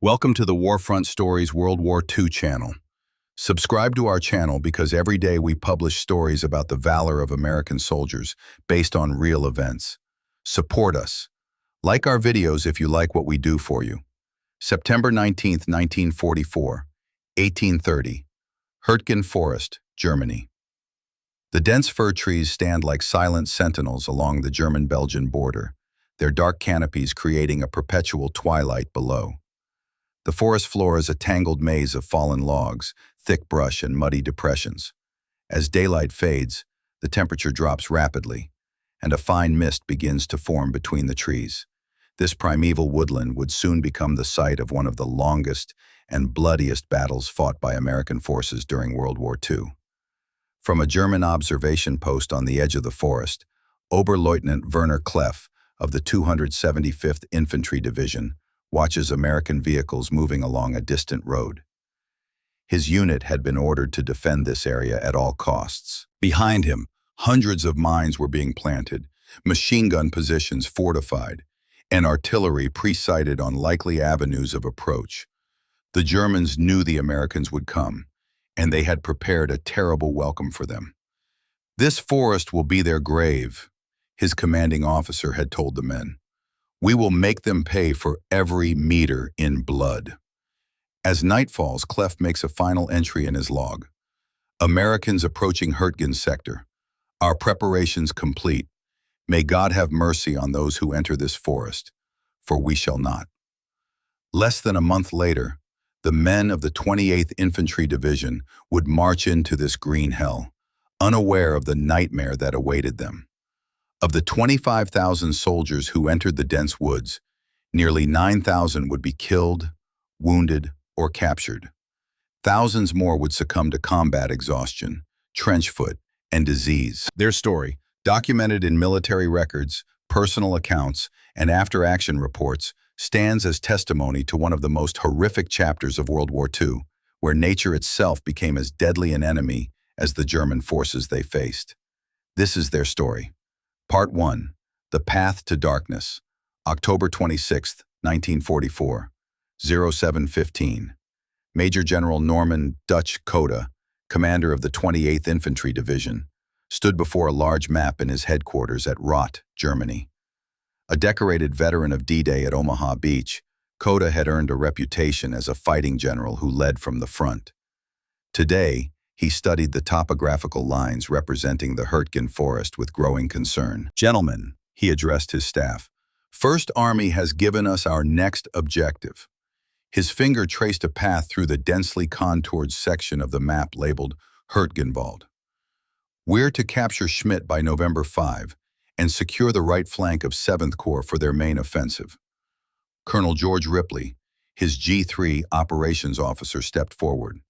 Welcome to the Warfront Stories World War II channel. Subscribe to our channel because every day we publish stories about the valor of American soldiers based on real events. Support us. Like our videos if you like what we do for you. September 19, 1944, 1830, Hürtgen Forest, Germany. The dense fir trees stand like silent sentinels along the German-Belgian border, their dark canopies creating a perpetual twilight below. The forest floor is a tangled maze of fallen logs, thick brush, and muddy depressions. As daylight fades, the temperature drops rapidly, and a fine mist begins to form between the trees. This primeval woodland would soon become the site of one of the longest and bloodiest battles fought by American forces during World War II. From a German observation post on the edge of the forest, Oberleutnant Werner Kleff of the 275th Infantry Division watches American vehicles moving along a distant road. His unit had been ordered to defend this area at all costs. Behind him, hundreds of mines were being planted, machine gun positions fortified, and artillery pre-sighted on likely avenues of approach. The Germans knew the Americans would come, and they had prepared a terrible welcome for them. "This forest will be their grave," his commanding officer had told the men. "We will make them pay for every meter in blood." As night falls, Kleff makes a final entry in his log. "Americans approaching Hürtgen sector. Our preparations complete. May God have mercy on those who enter this forest, for we shall not." Less than a month later, the men of the 28th Infantry Division would march into this green hell, unaware of the nightmare that awaited them. Of the 25,000 soldiers who entered the dense woods, nearly 9,000 would be killed, wounded, or captured. Thousands more would succumb to combat exhaustion, trench foot, and disease. Their story, documented in military records, personal accounts, and after-action reports, stands as testimony to one of the most horrific chapters of World War II, where nature itself became as deadly an enemy as the German forces they faced. This is their story. Part 1. The Path to Darkness. October 26, 1944, 07:15. Major General Norman Dutch Cota, commander of the 28th Infantry Division, stood before a large map in his headquarters at Rott, Germany. A decorated veteran of D-Day at Omaha Beach, Cota had earned a reputation as a fighting general who led from the front. Today, he studied the topographical lines representing the Hürtgen Forest with growing concern. "Gentlemen," he addressed his staff, "First Army has given us our next objective." His finger traced a path through the densely contoured section of the map labeled Hürtgenwald. "We're to capture Schmidt by November 5 and secure the right flank of 7th Corps for their main offensive." Colonel George Ripley, his G3 operations officer, stepped forward.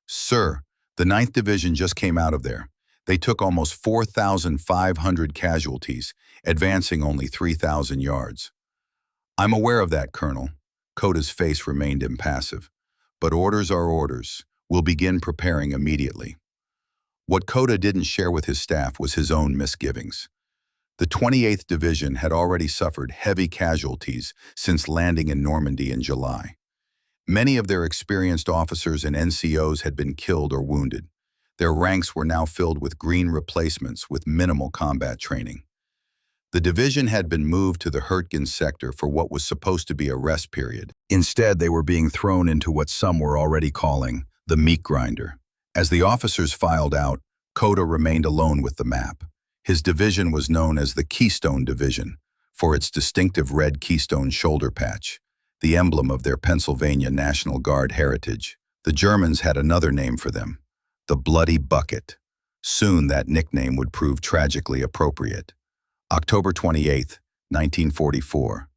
"Sir, the 9th Division just came out of there. They took almost 4,500 casualties, advancing only 3,000 yards." "I'm aware of that, Colonel." Cota's face remained impassive. "But orders are orders. We'll begin preparing immediately." What Cota didn't share with his staff was his own misgivings. The 28th Division had already suffered heavy casualties since landing in Normandy in July. Many of their experienced officers and NCOs had been killed or wounded. Their ranks were now filled with green replacements with minimal combat training. The division had been moved to the Hürtgen sector for what was supposed to be a rest period. Instead, they were being thrown into what some were already calling the meat grinder. As the officers filed out, Cota remained alone with the map. His division was known as the Keystone Division for its distinctive red keystone shoulder patch, the emblem of their Pennsylvania National Guard heritage. The Germans had another name for them, the Bloody Bucket. Soon that nickname would prove tragically appropriate. October 28, 1944,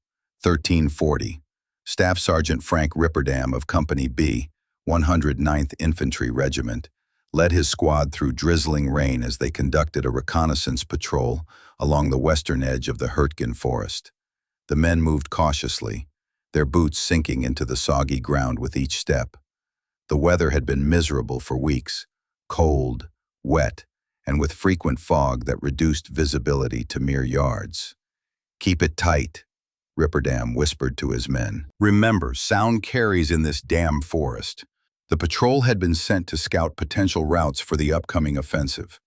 1340. Staff Sergeant Frank Ripperdam of Company B, 109th Infantry Regiment, led his squad through drizzling rain as they conducted a reconnaissance patrol along the western edge of the Hürtgen Forest. The men moved cautiously, their boots sinking into the soggy ground with each step. The weather had been miserable for weeks, cold, wet, and with frequent fog that reduced visibility to mere yards. "Keep it tight," Ripperdam whispered to his men. Remember, sound carries in this damn forest. The patrol had been sent to scout potential routes for the upcoming offensive.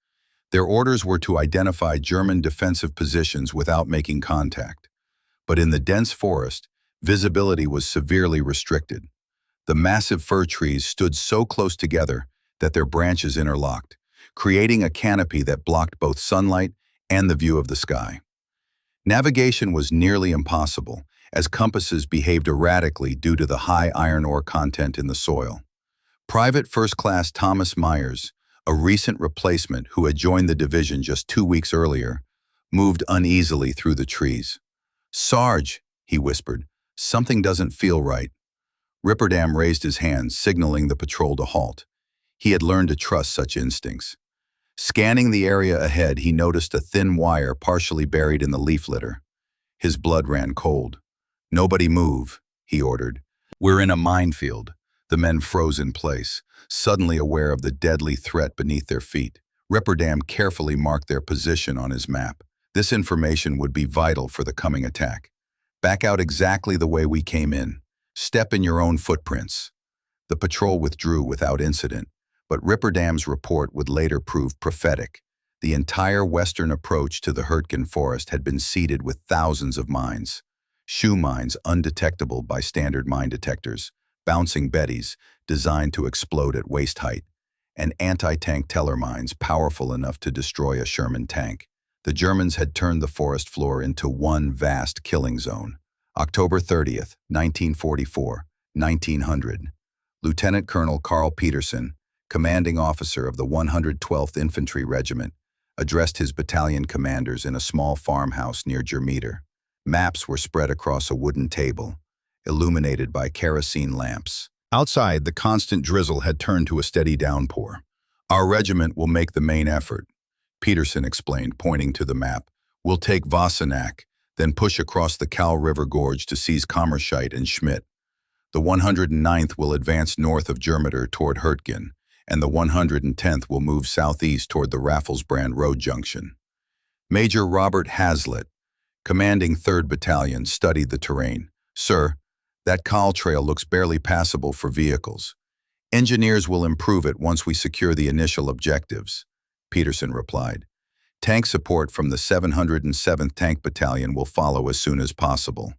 Their orders were to identify German defensive positions without making contact. But in the dense forest, visibility was severely restricted. The massive fir trees stood so close together that their branches interlocked, creating a canopy that blocked both sunlight and the view of the sky. Navigation was nearly impossible, as compasses behaved erratically due to the high iron ore content in the soil. Private First Class Thomas Myers, a recent replacement who had joined the division just 2 weeks earlier, moved uneasily through the trees. "Sarge," he whispered, "something doesn't feel right." Ripperdam raised his hand, signaling the patrol to halt. He had learned to trust such instincts. Scanning the area ahead, he noticed a thin wire partially buried in the leaf litter. His blood ran cold. "Nobody move," he ordered. "We're in a minefield." The men froze in place, suddenly aware of the deadly threat beneath their feet. Ripperdam carefully marked their position on his map. This information would be vital for the coming attack. "Back out exactly the way we came in. Step in your own footprints." The patrol withdrew without incident, but Ripperdam's report would later prove prophetic. The entire western approach to the Hürtgen Forest had been seeded with thousands of mines. Shoe mines undetectable by standard mine detectors, bouncing betties designed to explode at waist height, and anti-tank teller mines powerful enough to destroy a Sherman tank. The Germans had turned the forest floor into one vast killing zone. October 30th, 1944, 1900. Lieutenant Colonel Carl Peterson, commanding officer of the 112th Infantry Regiment, addressed his battalion commanders in a small farmhouse near Germeter. Maps were spread across a wooden table, illuminated by kerosene lamps. Outside, the constant drizzle had turned to a steady downpour. "Our regiment will make the main effort," Peterson explained, pointing to the map. "We'll take Wassenack, then push across the Kal River Gorge to seize Kammerscheid and Schmidt. The 109th will advance north of Germeter toward Hürtgen, and the 110th will move southeast toward the Rafflesbrand Road junction." Major Robert Hazlitt, commanding 3rd Battalion, studied the terrain. "Sir, that Kal trail looks barely passable for vehicles. Engineers will improve it once we secure the initial objectives," Peterson replied. "Tank support from the 707th Tank Battalion will follow as soon as possible."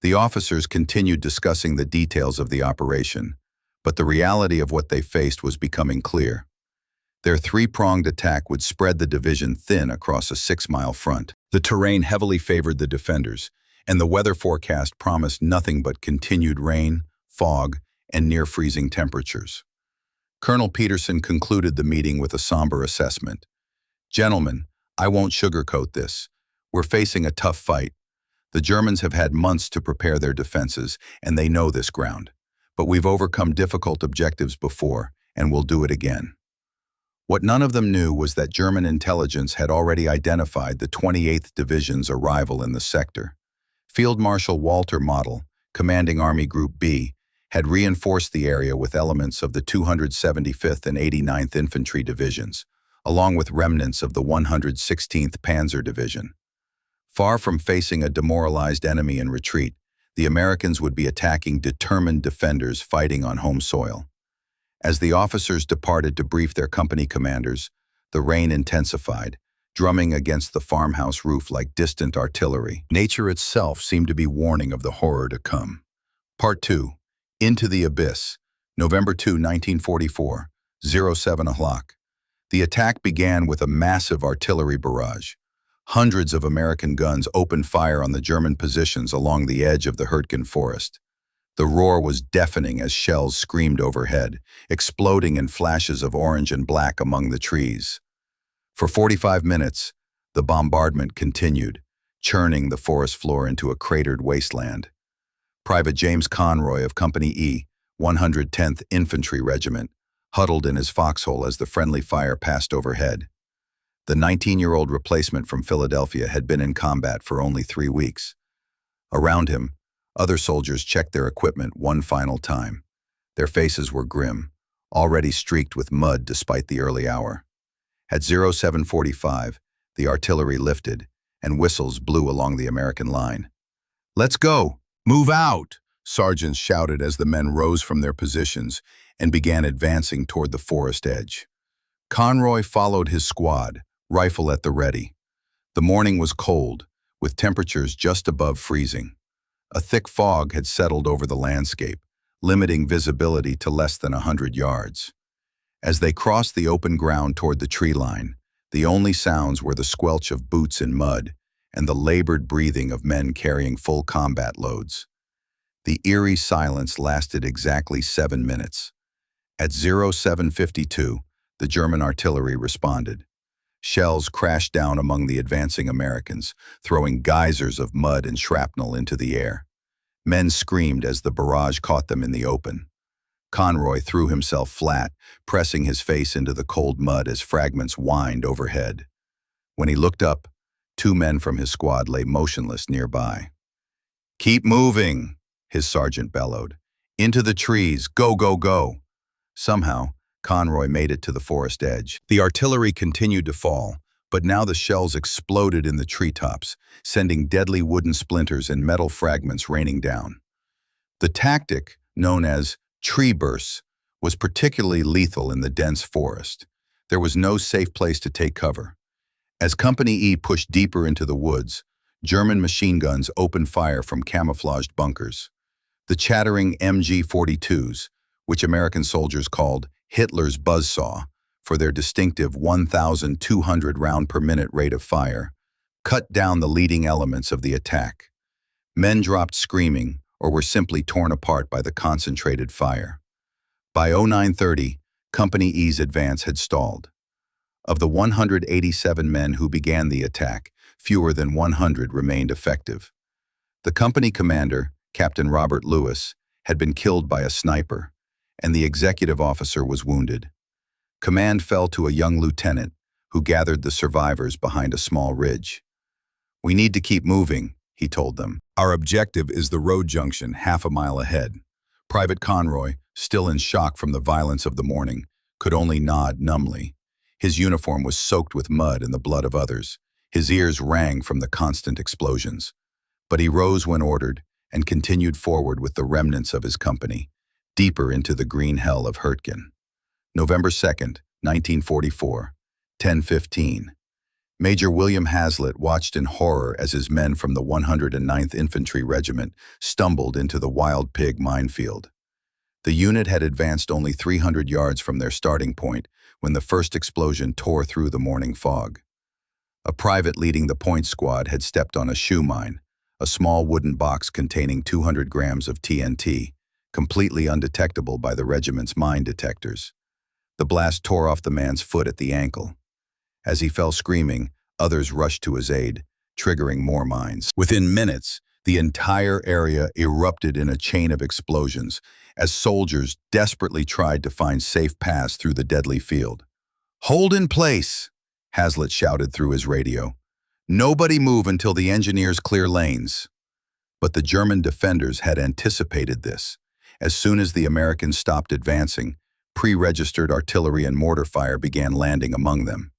The officers continued discussing the details of the operation, but the reality of what they faced was becoming clear. Their three-pronged attack would spread the division thin across a 6-mile front. The terrain heavily favored the defenders, and the weather forecast promised nothing but continued rain, fog, and near-freezing temperatures. Colonel Peterson concluded the meeting with a somber assessment. "Gentlemen, I won't sugarcoat this. We're facing a tough fight. The Germans have had months to prepare their defenses, and they know this ground. But we've overcome difficult objectives before, and we'll do it again." What none of them knew was that German intelligence had already identified the 28th Division's arrival in the sector. Field Marshal Walter Model, commanding Army Group B, had reinforced the area with elements of the 275th and 89th Infantry Divisions, along with remnants of the 116th Panzer Division. Far from facing a demoralized enemy in retreat, the Americans would be attacking determined defenders fighting on home soil. As the officers departed to brief their company commanders, the rain intensified, drumming against the farmhouse roof like distant artillery. Nature itself seemed to be warning of the horror to come. Part 2. Into the Abyss. November 2, 1944, 07 o'clock. The attack began with a massive artillery barrage. Hundreds of American guns opened fire on the German positions along the edge of the Hürtgen Forest. The roar was deafening as shells screamed overhead, exploding in flashes of orange and black among the trees. For 45 minutes, the bombardment continued, churning the forest floor into a cratered wasteland. Private James Conroy of Company E, 110th Infantry Regiment, huddled in his foxhole as the friendly fire passed overhead. The 19-year-old replacement from Philadelphia had been in combat for only 3 weeks. Around him, other soldiers checked their equipment one final time. Their faces were grim, already streaked with mud despite the early hour. At 0745, the artillery lifted, and whistles blew along the American line. "Let's go! Move out!" sergeants shouted as the men rose from their positions and began advancing toward the forest edge. Conroy followed his squad, rifle at the ready. The morning was cold, with temperatures just above freezing. A thick fog had settled over the landscape, limiting visibility to less than 100 yards. As they crossed the open ground toward the tree line, the only sounds were the squelch of boots in mud and the labored breathing of men carrying full combat loads. The eerie silence lasted exactly 7 minutes. At 07:52, the German artillery responded. Shells crashed down among the advancing Americans, throwing geysers of mud and shrapnel into the air. Men screamed as the barrage caught them in the open. Conroy threw himself flat, pressing his face into the cold mud as fragments whined overhead. When he looked up, 2 men from his squad lay motionless nearby. "Keep moving," his sergeant bellowed. "Into the trees, go, go, go." Somehow, Conroy made it to the forest edge. The artillery continued to fall, but now the shells exploded in the treetops, sending deadly wooden splinters and metal fragments raining down. The tactic, known as tree bursts, was particularly lethal in the dense forest. There was no safe place to take cover. As Company E pushed deeper into the woods, German machine guns opened fire from camouflaged bunkers. The chattering MG-42s, which American soldiers called Hitler's buzzsaw for their distinctive 1,200 round per minute rate of fire, cut down the leading elements of the attack. Men dropped screaming or were simply torn apart by the concentrated fire. By 09:30, Company E's advance had stalled. Of the 187 men who began the attack, fewer than 100 remained effective. The company commander, Captain Robert Lewis, had been killed by a sniper, and the executive officer was wounded. Command fell to a young lieutenant who gathered the survivors behind a small ridge. "We need to keep moving," he told them. "Our objective is the road junction half a mile ahead." Private Conroy, still in shock from the violence of the morning, could only nod numbly. His uniform was soaked with mud and the blood of others. His ears rang from the constant explosions. But he rose when ordered and continued forward with the remnants of his company, deeper into the green hell of Hürtgen. November 2nd, 1944, 10:15. Major William Hazlitt watched in horror as his men from the 109th Infantry Regiment stumbled into the Wild Pig minefield. The unit had advanced only 300 yards from their starting point when the first explosion tore through the morning fog. A private leading the point squad had stepped on a shoe mine, a small wooden box containing 200 grams of TNT, completely undetectable by the regiment's mine detectors. The blast tore off the man's foot at the ankle. As he fell screaming, others rushed to his aid, triggering more mines. Within minutes, the entire area erupted in a chain of explosions as soldiers desperately tried to find safe paths through the deadly field. "Hold in place," Hazlitt shouted through his radio. "Nobody move until the engineers clear lanes." But the German defenders had anticipated this. As soon as the Americans stopped advancing, pre-registered artillery and mortar fire began landing among them.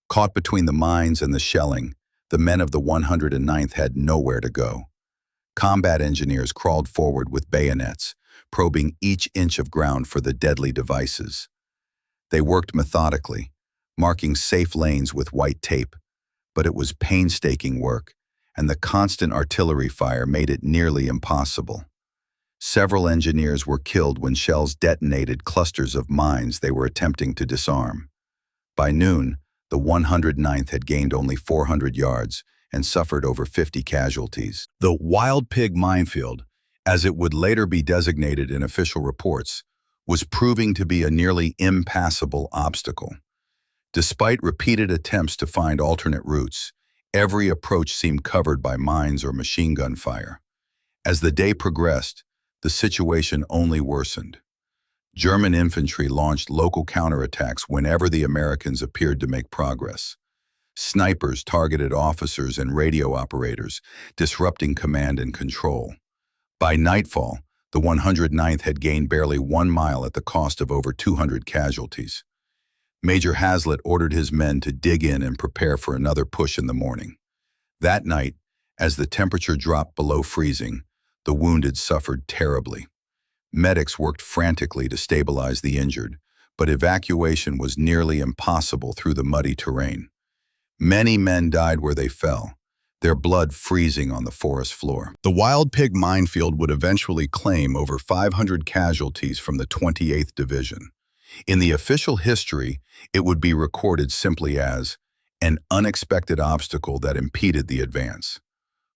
Caught between the mines and the shelling, the men of the 109th had nowhere to go. Combat engineers crawled forward with bayonets, probing each inch of ground for the deadly devices. They worked methodically, marking safe lanes with white tape, but it was painstaking work, and the constant artillery fire made it nearly impossible. Several engineers were killed when shells detonated clusters of mines they were attempting to disarm. By noon, the 109th had gained only 400 yards and suffered over 50 casualties. The Wild Pig minefield, as it would later be designated in official reports, was proving to be a nearly impassable obstacle. Despite repeated attempts to find alternate routes, every approach seemed covered by mines or machine gun fire. As the day progressed, the situation only worsened. German infantry launched local counterattacks whenever the Americans appeared to make progress. Snipers targeted officers and radio operators, disrupting command and control. By nightfall, the 109th had gained barely 1 mile at the cost of over 200 casualties. Major Hazlitt ordered his men to dig in and prepare for another push in the morning. That night, As the temperature dropped below freezing, the wounded suffered terribly. Medics worked frantically to stabilize the injured, but evacuation was nearly impossible through the muddy terrain. Many men died where they fell, their blood freezing on the forest floor. The Wild Pig minefield would eventually claim over 500 casualties from the 28th Division. In the official history, it would be recorded simply as an unexpected obstacle that impeded the advance.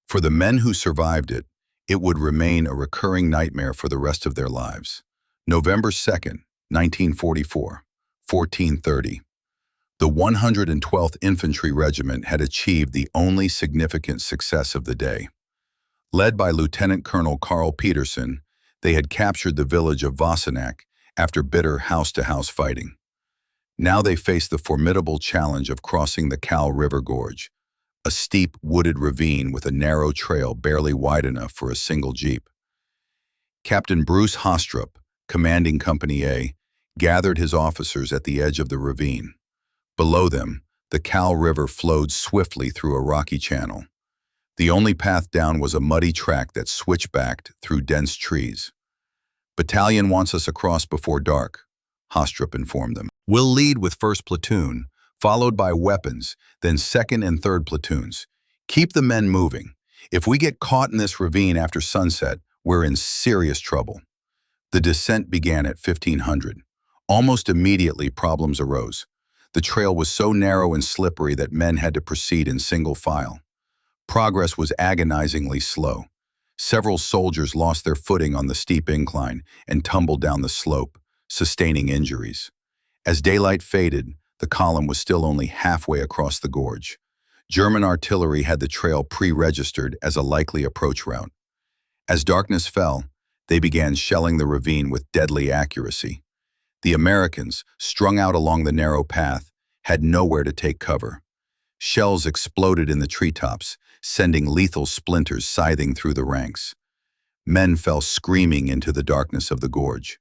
For the men who survived it, it would remain a recurring nightmare for the rest of their lives. November 2nd, 1944, 1430. The 112th Infantry Regiment had achieved the only significant success of the day. Led by Lieutenant Colonel Carl Peterson, they had captured the village of Wassenack after bitter house-to-house fighting. Now they faced the formidable challenge of crossing the Cal River Gorge, a steep, wooded ravine with a narrow trail barely wide enough for a single jeep. Captain Bruce Hostrup, commanding Company A, gathered his officers at the edge of the ravine. Below them, the Cal River flowed swiftly through a rocky channel. The only path down was a muddy track that switchbacked through dense trees. "Battalion wants us across before dark," Hostrup informed them. "We'll lead with 1st Platoon, followed by weapons, then 2nd and 3rd Platoons. Keep the men moving. If we get caught in this ravine after sunset, we're in serious trouble." The descent began at 1500. Almost immediately, problems arose. The trail was so narrow and slippery that men had to proceed in single file. Progress was agonizingly slow. Several soldiers lost their footing on the steep incline and tumbled down the slope, sustaining injuries. As daylight faded, the column was still only halfway across the gorge. German artillery had the trail pre-registered as a likely approach route. As darkness fell, they began shelling the ravine with deadly accuracy. The Americans, strung out along the narrow path, had nowhere to take cover. Shells exploded in the treetops, sending lethal splinters scything through the ranks. Men fell screaming into the darkness of the gorge.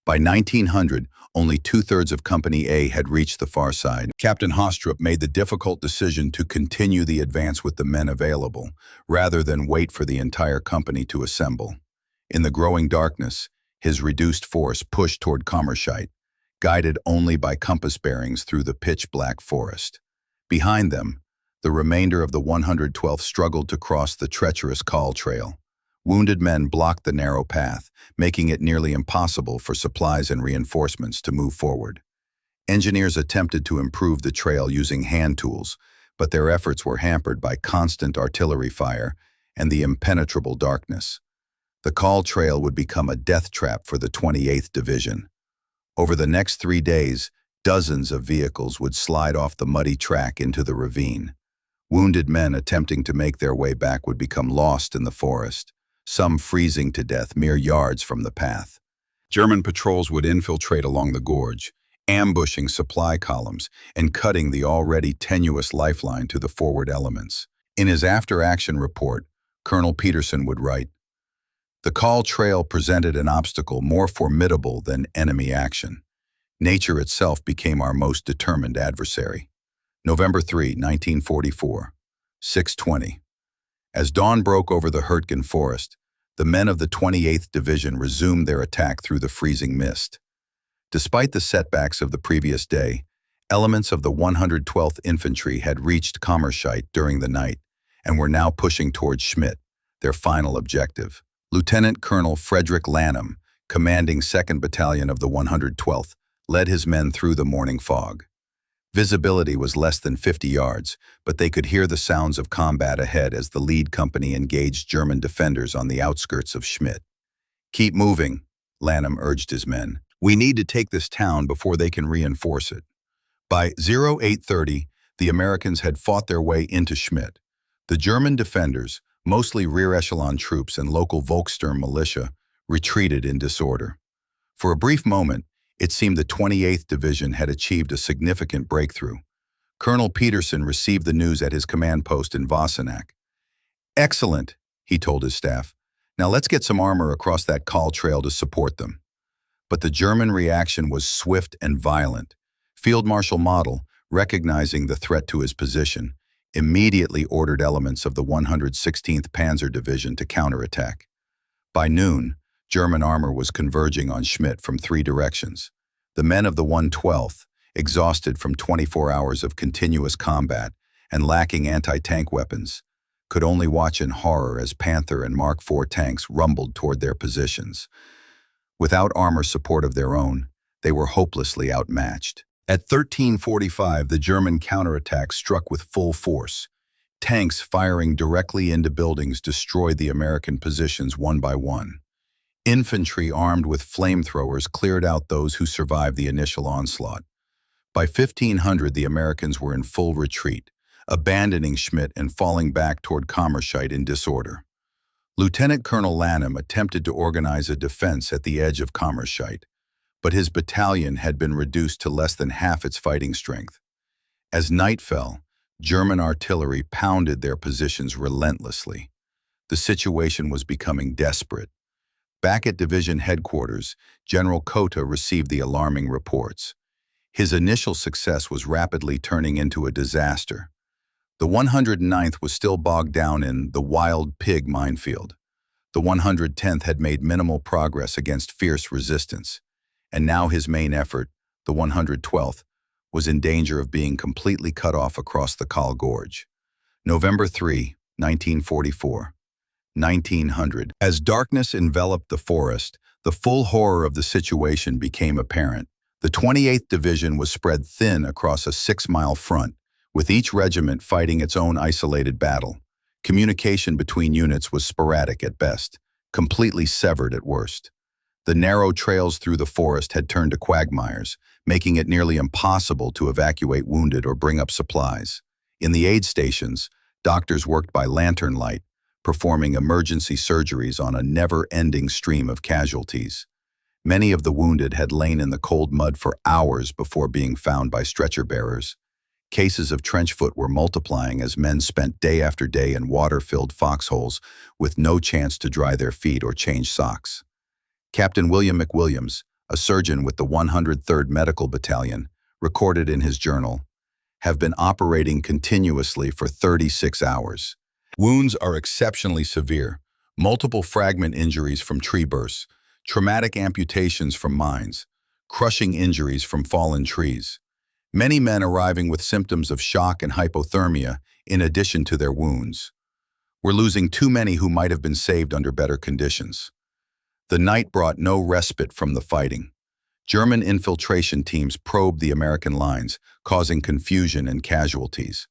By 1900, only 2/3 of Company A had reached the far side. Captain Hostrup made the difficult decision to continue the advance with the men available, rather than wait for the entire company to assemble. In the growing darkness, his reduced force pushed toward Kammerscheid, guided only by compass bearings through the pitch-black forest. Behind them, the remainder of the 112th struggled to cross the treacherous Kahl Trail. Wounded men blocked the narrow path, making it nearly impossible for supplies and reinforcements to move forward. Engineers attempted to improve the trail using hand tools, but their efforts were hampered by constant artillery fire and the impenetrable darkness. The Kahl Trail would become a death trap for the 28th Division. Over the next 3 days, dozens of vehicles would slide off the muddy track into the ravine. Wounded men attempting to make their way back would become lost in the forest, some freezing to death mere yards from the path. German patrols would infiltrate along the gorge, ambushing supply columns and cutting the already tenuous lifeline to the forward elements. In his after-action report, Colonel Peterson would write, "The Kahl Trail presented an obstacle more formidable than enemy action. Nature itself became our most determined adversary." November 3, 1944, 6:20. As dawn broke over the Hürtgen Forest, the men of the 28th Division resumed their attack through the freezing mist. Despite the setbacks of the previous day, elements of the 112th Infantry had reached Kammerscheid during the night and were now pushing towards Schmidt, their final objective. Lieutenant Colonel Frederick Lanham, commanding 2nd Battalion of the 112th, led his men through the morning fog. Visibility was less than 50 yards, but they could hear the sounds of combat ahead as the lead company engaged German defenders on the outskirts of Schmidt. "Keep moving," Lanham urged his men. "We need to take this town before they can reinforce it." By 0830, the Americans had fought their way into Schmidt. The German defenders, mostly rear echelon troops and local Volkssturm militia, retreated in disorder. For a brief moment, it seemed the 28th Division had achieved a significant breakthrough. Colonel Peterson received the news at his command post in Wassenack. "Excellent," he told his staff. "Now let's get some armor across that Kahl Trail to support them." But the German reaction was swift and violent. Field Marshal Model, recognizing the threat to his position, immediately ordered elements of the 116th Panzer Division to counterattack. By noon, German armor was converging on Schmidt from three directions. The men of the 112th, exhausted from 24 hours of continuous combat and lacking anti-tank weapons, could only watch in horror as Panther and Mark IV tanks rumbled toward their positions. Without armor support of their own, they were hopelessly outmatched. At 13:45, the German counterattack struck with full force. Tanks firing directly into buildings destroyed the American positions one by one. Infantry armed with flamethrowers cleared out those who survived the initial onslaught. By 1500, the Americans were in full retreat, abandoning Schmidt and falling back toward Kammerscheid in disorder. Lieutenant Colonel Lanham attempted to organize a defense at the edge of Kammerscheid, but his battalion had been reduced to less than half its fighting strength. As night fell, German artillery pounded their positions relentlessly. The situation was becoming desperate. Back at division headquarters, General Cota received the alarming reports. His initial success was rapidly turning into a disaster. The 109th was still bogged down in the wild pig minefield. The 110th had made minimal progress against fierce resistance, and now his main effort, the 112th, was in danger of being completely cut off across the Kahl Gorge. November 3, 1944. 1900. As darkness enveloped the forest, the full horror of the situation became apparent. The 28th Division was spread thin across a 6-mile front, with each regiment fighting its own isolated battle. Communication between units was sporadic at best, completely severed at worst. The narrow trails through the forest had turned to quagmires, making it nearly impossible to evacuate wounded or bring up supplies. In the aid stations, doctors worked by lantern light, performing emergency surgeries on a never-ending stream of casualties. Many of the wounded had lain in the cold mud for hours before being found by stretcher-bearers. Cases of trench foot were multiplying as men spent day after day in water-filled foxholes with no chance to dry their feet or change socks. Captain William McWilliams, a surgeon with the 103rd Medical Battalion, recorded in his journal, "Have been operating continuously for 36 hours. Wounds are exceptionally severe, multiple fragment injuries from tree bursts, traumatic amputations from mines, crushing injuries from fallen trees. Many men arriving with symptoms of shock and hypothermia in addition to their wounds. We're losing too many who might have been saved under better conditions." The night brought no respite from the fighting. German infiltration teams probed the American lines, causing confusion and casualties.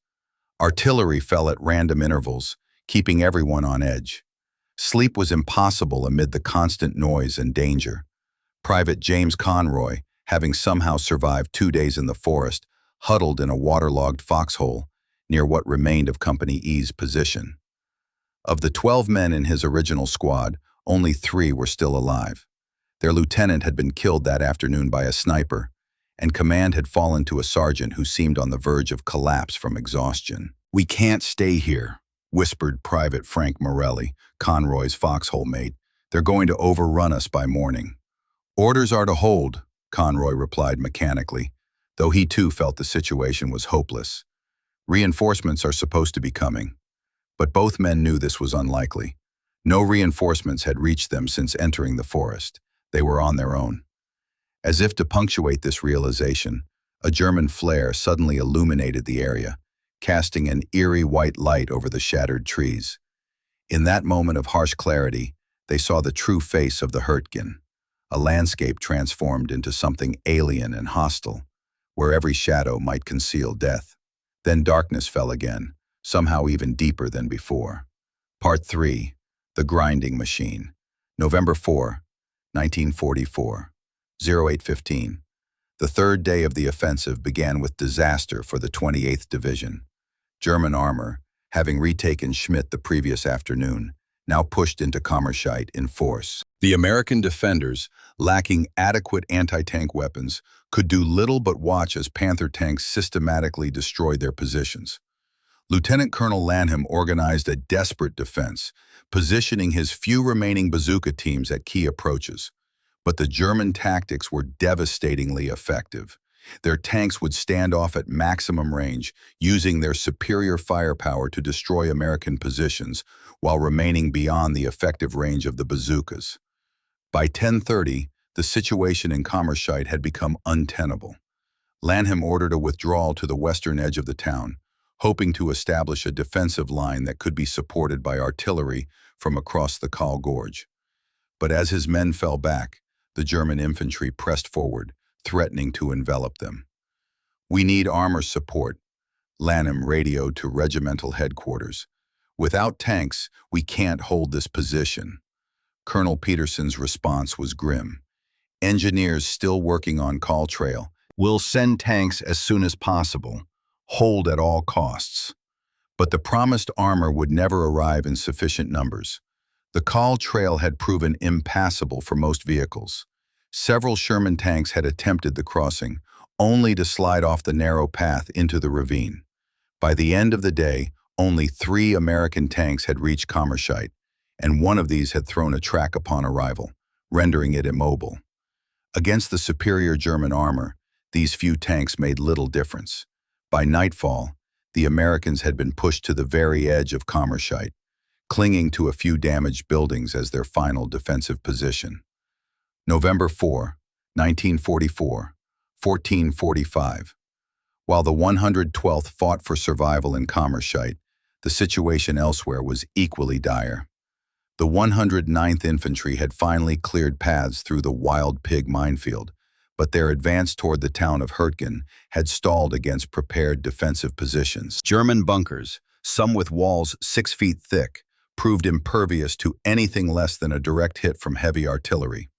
Artillery fell at random intervals, keeping everyone on edge. Sleep was impossible amid the constant noise and danger. Private James Conroy, having somehow survived 2 days in the forest, huddled in a waterlogged foxhole near what remained of Company E's position. Of the 12 men in his original squad, only 3 were still alive. Their lieutenant had been killed that afternoon by a sniper, and command had fallen to a sergeant who seemed on the verge of collapse from exhaustion. "We can't stay here," whispered Private Frank Morelli, Conroy's foxhole mate. "They're going to overrun us by morning." "Orders are to hold," Conroy replied mechanically, though he too felt the situation was hopeless. "Reinforcements are supposed to be coming." But both men knew this was unlikely. No reinforcements had reached them since entering the forest. They were on their own. As if to punctuate this realization, a German flare suddenly illuminated the area, casting an eerie white light over the shattered trees. In that moment of harsh clarity, they saw the true face of the Hürtgen, a landscape transformed into something alien and hostile, where every shadow might conceal death. Then darkness fell again, somehow even deeper than before. Part 3. The Grinding Machine. November 4, 1944, 08:15. The third day of the offensive began with disaster for the 28th Division. German armor, having retaken Schmidt the previous afternoon, now pushed into Kammerscheid in force. The American defenders, lacking adequate anti-tank weapons, could do little but watch as Panther tanks systematically destroyed their positions. Lieutenant Colonel Lanham organized a desperate defense, positioning his few remaining bazooka teams at key approaches. But the German tactics were devastatingly effective. Their tanks would stand off at maximum range, using their superior firepower to destroy American positions while remaining beyond the effective range of the bazookas. By 10:30, the situation in Kammerscheid had become untenable. Lanham ordered a withdrawal to the western edge of the town, hoping to establish a defensive line that could be supported by artillery from across the Kahl Gorge. But as his men fell back, the German infantry pressed forward, threatening to envelop them. "We need armor support," Lanham radioed to regimental headquarters. "Without tanks, we can't hold this position." Colonel Peterson's response was grim. "Engineers still working on Kahl Trail. We'll send tanks as soon as possible. Hold at all costs." But the promised armor would never arrive in sufficient numbers. The Kahl Trail had proven impassable for most vehicles. Several Sherman tanks had attempted the crossing, only to slide off the narrow path into the ravine. By the end of the day, only 3 American tanks had reached Kammerscheid, and one of these had thrown a track upon arrival, rendering it immobile. Against the superior German armor, these few tanks made little difference. By nightfall, the Americans had been pushed to the very edge of Kammerscheid, clinging to a few damaged buildings as their final defensive position. November 4, 1944, 14:45. While the 112th fought for survival in Kammerscheid, the situation elsewhere was equally dire. The 109th Infantry had finally cleared paths through the Wild Pig minefield, but their advance toward the town of Hürtgen had stalled against prepared defensive positions. German bunkers, some with walls 6 feet thick, proved impervious to anything less than a direct hit from heavy artillery.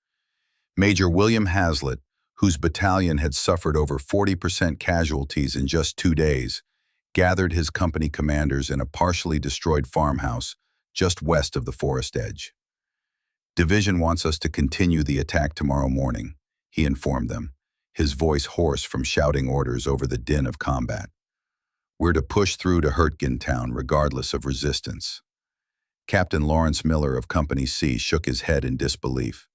Major William Hazlitt, whose battalion had suffered over 40% casualties in just 2 days, gathered his company commanders in a partially destroyed farmhouse just west of the forest edge. "Division wants us to continue the attack tomorrow morning," he informed them, his voice hoarse from shouting orders over the din of combat. "We're to push through to Hürtgen town regardless of resistance." Captain Lawrence Miller of Company C shook his head in disbelief.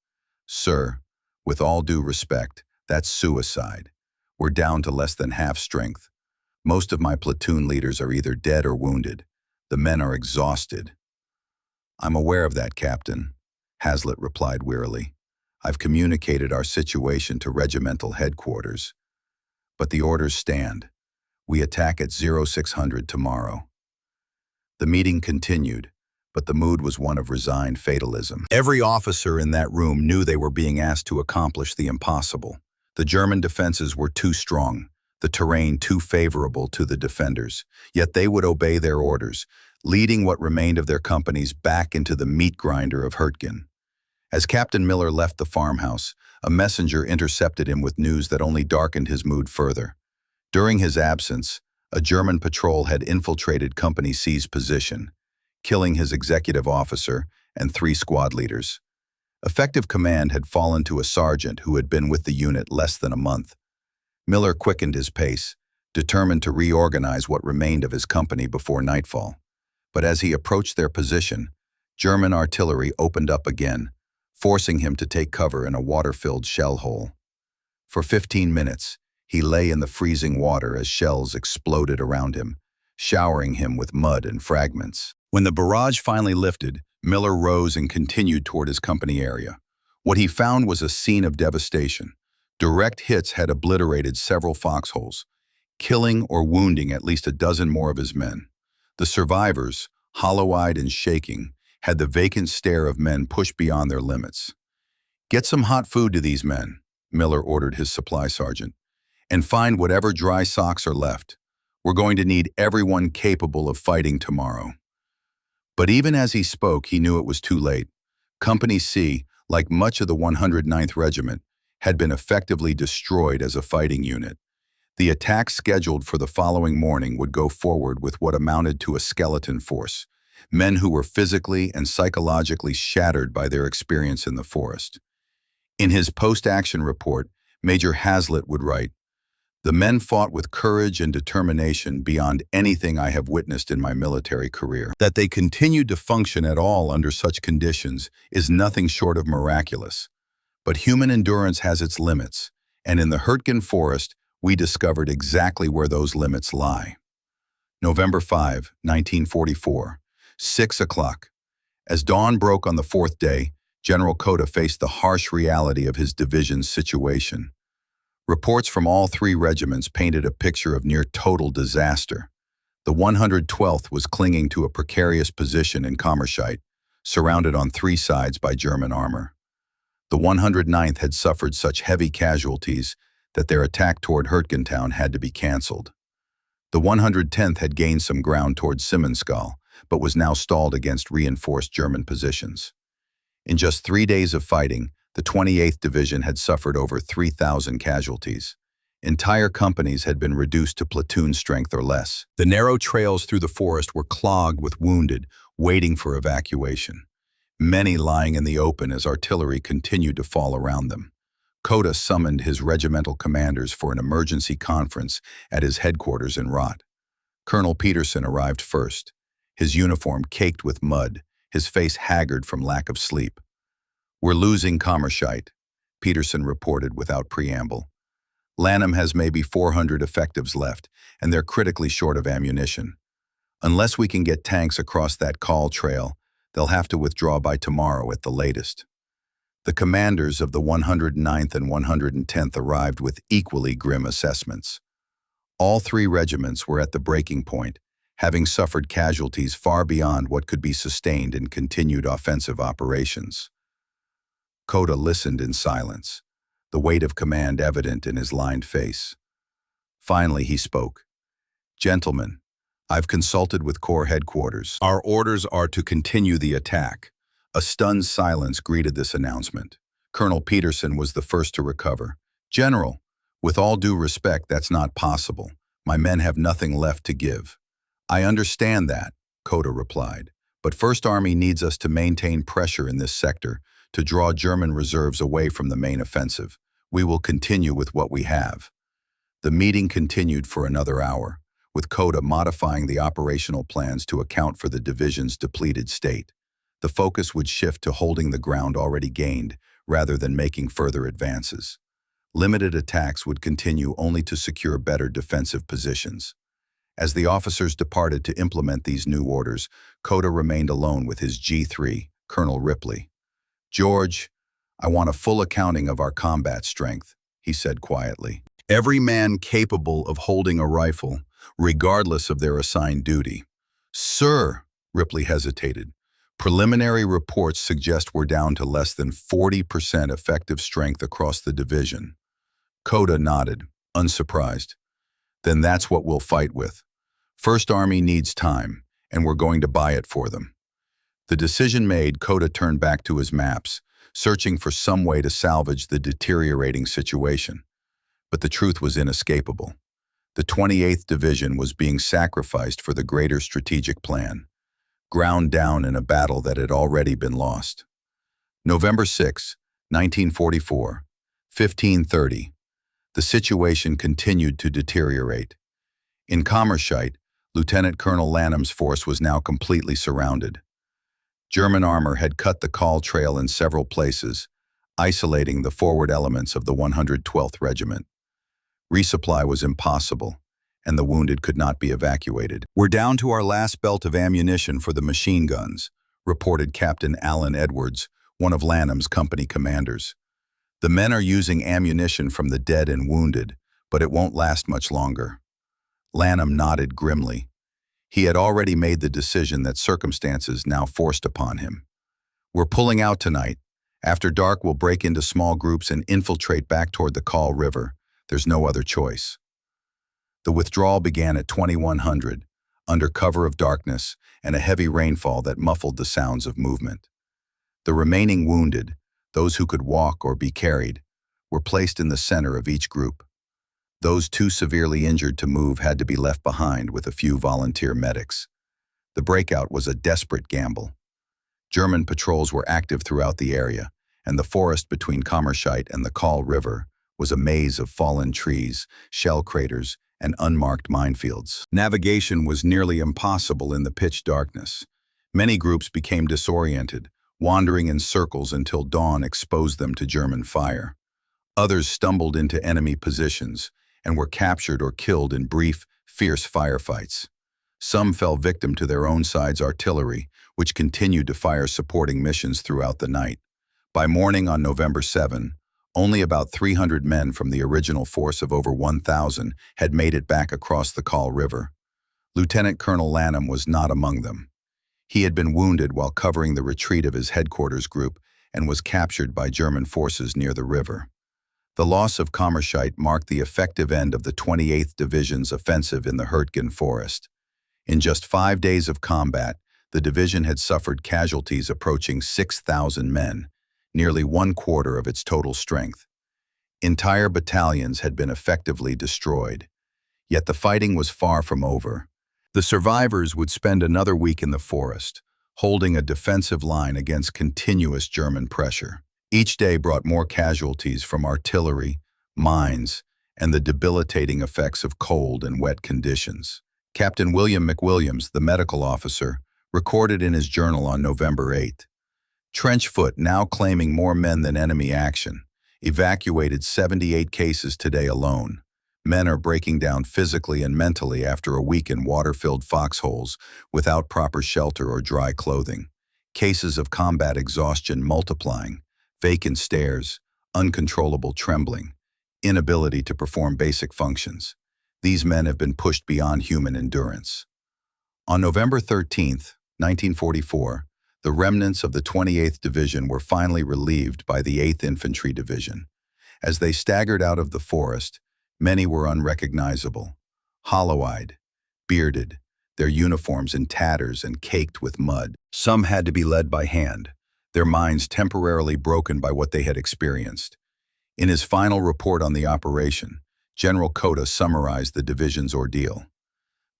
"Sir, with all due respect, that's suicide. We're down to less than half strength. Most of my platoon leaders are either dead or wounded. The men are exhausted." "I'm aware of that, Captain," Hazlitt replied wearily. "I've communicated our situation to regimental headquarters. But the orders stand. We attack at 0600 tomorrow." The meeting continued, but the mood was one of resigned fatalism. Every officer in that room knew they were being asked to accomplish the impossible. The German defenses were too strong, the terrain too favorable to the defenders, yet they would obey their orders, leading what remained of their companies back into the meat grinder of Hürtgen. As Captain Miller left the farmhouse, a messenger intercepted him with news that only darkened his mood further. During his absence, a German patrol had infiltrated Company C's position, killing his executive officer and 3 squad leaders. Effective command had fallen to a sergeant who had been with the unit less than a month. Miller quickened his pace, determined to reorganize what remained of his company before nightfall. But as he approached their position, German artillery opened up again, forcing him to take cover in a water-filled shell hole. For 15 minutes, he lay in the freezing water as shells exploded around him, showering him with mud and fragments. When the barrage finally lifted, Miller rose and continued toward his company area. What he found was a scene of devastation. Direct hits had obliterated several foxholes, killing or wounding at least a dozen more of his men. The survivors, hollow-eyed and shaking, had the vacant stare of men pushed beyond their limits. "Get some hot food to these men," Miller ordered his supply sergeant, "and find whatever dry socks are left. We're going to need everyone capable of fighting tomorrow." But even as he spoke, he knew it was too late. Company C, like much of the 109th Regiment, had been effectively destroyed as a fighting unit. The attack scheduled for the following morning would go forward with what amounted to a skeleton force, men who were physically and psychologically shattered by their experience in the forest. In his post-action report, Major Hazlitt would write, "The men fought with courage and determination beyond anything I have witnessed in my military career. That they continued to function at all under such conditions is nothing short of miraculous. But human endurance has its limits, and in the Hürtgen Forest, We discovered exactly where those limits lie. November 5, 1944, 6 o'clock. As dawn broke on the fourth day, General Cota faced the harsh reality of his division's situation. Reports from all three regiments painted a picture of near total disaster. The 112th was clinging to a precarious position in Kammerscheid, surrounded on three sides by German armor. The 109th had suffered such heavy casualties that their attack toward Hürtgen town had to be cancelled. The 110th had gained some ground toward Simonskal, but was now stalled against reinforced German positions. In just 3 days of fighting, the 28th Division had suffered over 3,000 casualties. Entire companies had been reduced to platoon strength or less. The narrow trails through the forest were clogged with wounded, waiting for evacuation. Many lying in the open as artillery continued to fall around them. Cota summoned his regimental commanders for an emergency conference at his headquarters in Rot. Colonel Peterson arrived first, his uniform caked with mud, his face haggard from lack of sleep. "We're losing Kammerscheid," Peterson reported without preamble. "Lanham has maybe 400 effectives left, and they're critically short of ammunition. Unless we can get tanks across that call trail, they'll have to withdraw by tomorrow at the latest." The commanders of the 109th and 110th arrived with equally grim assessments. All three regiments were at the breaking point, having suffered casualties far beyond what could be sustained in continued offensive operations. Cota listened in silence, the weight of command evident in his lined face. Finally, he spoke. "Gentlemen, I've consulted with Corps headquarters. Our orders are to continue the attack." A stunned silence greeted this announcement. Colonel Peterson was the first to recover. "General, with all due respect, that's not possible. My men have nothing left to give." "I understand that," Cota replied, "but First Army needs us to maintain pressure in this sector to draw German reserves away from the main offensive. We will continue with what we have." The meeting continued for another hour, with Cota modifying the operational plans to account for the division's depleted state. The focus would shift to holding the ground already gained rather than making further advances. Limited attacks would continue only to secure better defensive positions. As the officers departed to implement these new orders, Cota remained alone with his G3, Colonel Ripley. "George, I want a full accounting of our combat strength," he said quietly. "Every man capable of holding a rifle, regardless of their assigned duty." "Sir," Ripley hesitated. "Preliminary reports suggest we're down to less than 40% effective strength across the division." Cota nodded, unsurprised. "Then that's what we'll fight with. First Army needs time, and we're going to buy it for them." The decision made, Cota turned back to his maps, searching for some way to salvage the deteriorating situation. But the truth was inescapable. The 28th Division was being sacrificed for the greater strategic plan, ground down in a battle that had already been lost. November 6, 1944, 15:30. The situation continued to deteriorate. In Kammerscheid, Lieutenant Colonel Lanham's force was now completely surrounded. German armor had cut the call trail in several places, isolating the forward elements of the 112th Regiment. Resupply was impossible, and the wounded could not be evacuated. "We're down to our last belt of ammunition for the machine guns," reported Captain Alan Edwards, one of Lanham's company commanders. "The men are using ammunition from the dead and wounded, but it won't last much longer." Lanham nodded grimly. He had already made the decision that circumstances now forced upon him. "We're pulling out tonight. After dark, we'll break into small groups and infiltrate back toward the Kahl River. There's no other choice." The withdrawal began at 2100, under cover of darkness and a heavy rainfall that muffled the sounds of movement. The remaining wounded, those who could walk or be carried, were placed in the center of each group. Those too severely injured to move had to be left behind with a few volunteer medics. The breakout was a desperate gamble. German patrols were active throughout the area, and the forest between Kammerscheid and the Kahl River was a maze of fallen trees, shell craters, and unmarked minefields. Navigation was nearly impossible in the pitch darkness. Many groups became disoriented, wandering in circles until dawn exposed them to German fire. Others stumbled into enemy positions, and were captured or killed in brief, fierce firefights. Some fell victim to their own side's artillery, which continued to fire supporting missions throughout the night. By morning on November 7, only about 300 men from the original force of over 1,000 had made it back across the Kaul River. Lieutenant Colonel Lanham was not among them. He had been wounded while covering the retreat of his headquarters group and was captured by German forces near the river. The loss of Kammerscheidt marked the effective end of the 28th Division's offensive in the Hürtgen Forest. In just 5 days of combat, the division had suffered casualties approaching 6,000 men, nearly 1/4 of its total strength. Entire battalions had been effectively destroyed. Yet the fighting was far from over. The survivors would spend another week in the forest, holding a defensive line against continuous German pressure. Each day brought more casualties from artillery, mines, and the debilitating effects of cold and wet conditions. Captain William McWilliams, the medical officer, recorded in his journal on November 8. Trench foot, now claiming more men than enemy action, evacuated 78 cases today alone. Men are breaking down physically and mentally after a week in water-filled foxholes without proper shelter or dry clothing. Cases of combat exhaustion multiplying, vacant stares, uncontrollable trembling, inability to perform basic functions. These men have been pushed beyond human endurance. On November 13, 1944, the remnants of the 28th Division were finally relieved by the 8th Infantry Division. As they staggered out of the forest, many were unrecognizable, hollow-eyed, bearded, their uniforms in tatters and caked with mud. Some had to be led by hand, their minds temporarily broken by what they had experienced. In his final report on the operation, General Cota summarized the division's ordeal.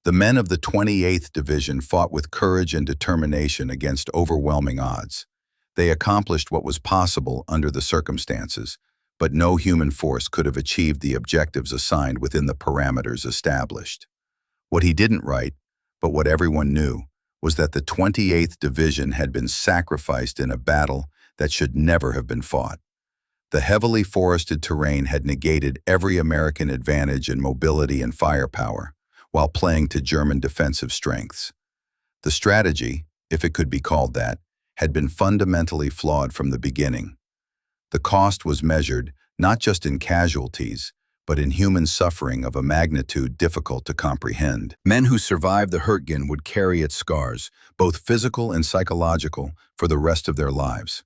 The men of the 28th Division fought with courage and determination against overwhelming odds. They accomplished what was possible under the circumstances, but no human force could have achieved the objectives assigned within the parameters established. What he didn't write, but what everyone knew, was that the 28th Division had been sacrificed in a battle that should never have been fought. The heavily forested terrain had negated every American advantage in mobility and firepower, while playing to German defensive strengths. The strategy, if it could be called that, had been fundamentally flawed from the beginning. The cost was measured not just in casualties, but in human suffering of a magnitude difficult to comprehend. Men who survived the Hürtgen would carry its scars, both physical and psychological, for the rest of their lives.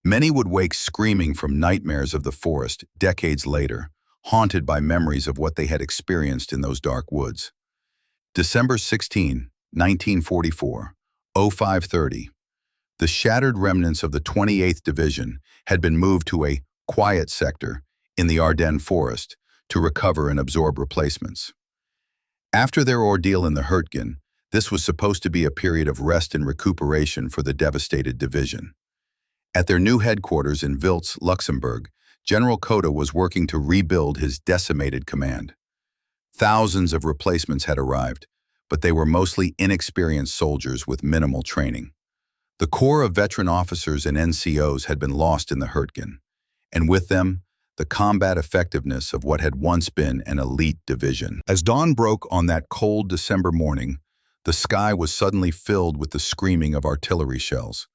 Many would wake screaming from nightmares of the forest decades later, haunted by memories of what they had experienced in those dark woods. December 16, 1944, 05:30. The shattered remnants of the 28th Division had been moved to a quiet sector in the Ardennes forest to recover and absorb replacements. After their ordeal in the Hürtgen, this was supposed to be a period of rest and recuperation for the devastated division. At their new headquarters in Wiltz, Luxembourg, General Cota was working to rebuild his decimated command. Thousands of replacements had arrived, but they were mostly inexperienced soldiers with minimal training. The core of veteran officers and NCOs had been lost in the Hürtgen, and with them, the combat effectiveness of what had once been an elite division. As dawn broke on that cold December morning, the sky was suddenly filled with the screaming of artillery shells.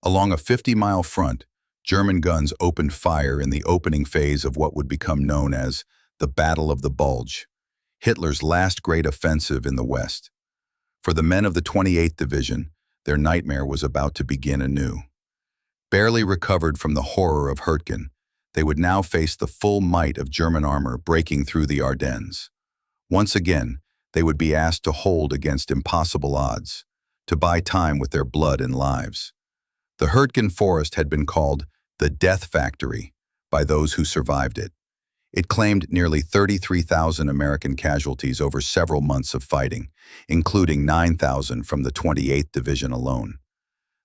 Along a 50-mile front, German guns opened fire in the opening phase of what would become known as the Battle of the Bulge, Hitler's last great offensive in the West. For the men of the 28th Division, their nightmare was about to begin anew. Barely recovered from the horror of Hürtgen, they would now face the full might of German armor breaking through the Ardennes. Once again, they would be asked to hold against impossible odds, to buy time with their blood and lives. The Hürtgen Forest had been called the Death Factory by those who survived it. It claimed nearly 33,000 American casualties over several months of fighting, including 9,000 from the 28th Division alone.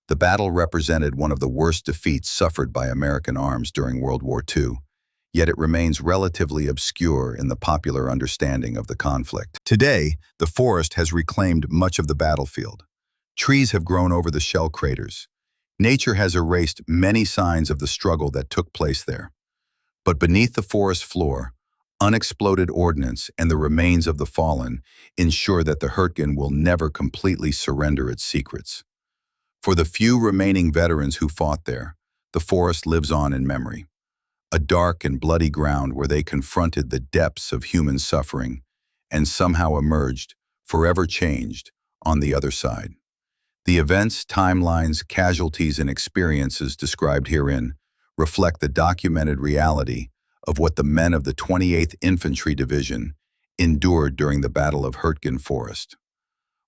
The battle represented one of the worst defeats suffered by American arms during World War II, yet it remains relatively obscure in the popular understanding of the conflict. Today, the forest has reclaimed much of the battlefield. Trees have grown over the shell craters. Nature has erased many signs of the struggle that took place there. But beneath the forest floor, Unexploded ordnance and the remains of the fallen ensure that the Hürtgen will never completely surrender its secrets. For the few remaining veterans who fought there, the forest lives on in memory, a dark and bloody ground where they confronted the depths of human suffering and somehow emerged, forever changed, on the other side. The events, timelines, casualties, and experiences described herein reflect the documented reality of what the men of the 28th Infantry Division endured during the Battle of Hürtgen Forest.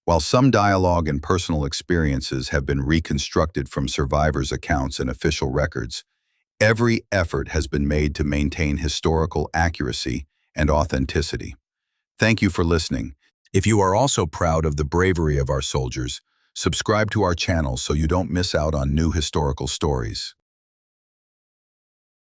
While some dialogue and personal experiences have been reconstructed from survivors' accounts and official records, every effort has been made to maintain historical accuracy and authenticity. Thank you for listening. If you are also proud of the bravery of our soldiers, subscribe to our channel so you don't miss out on new historical stories.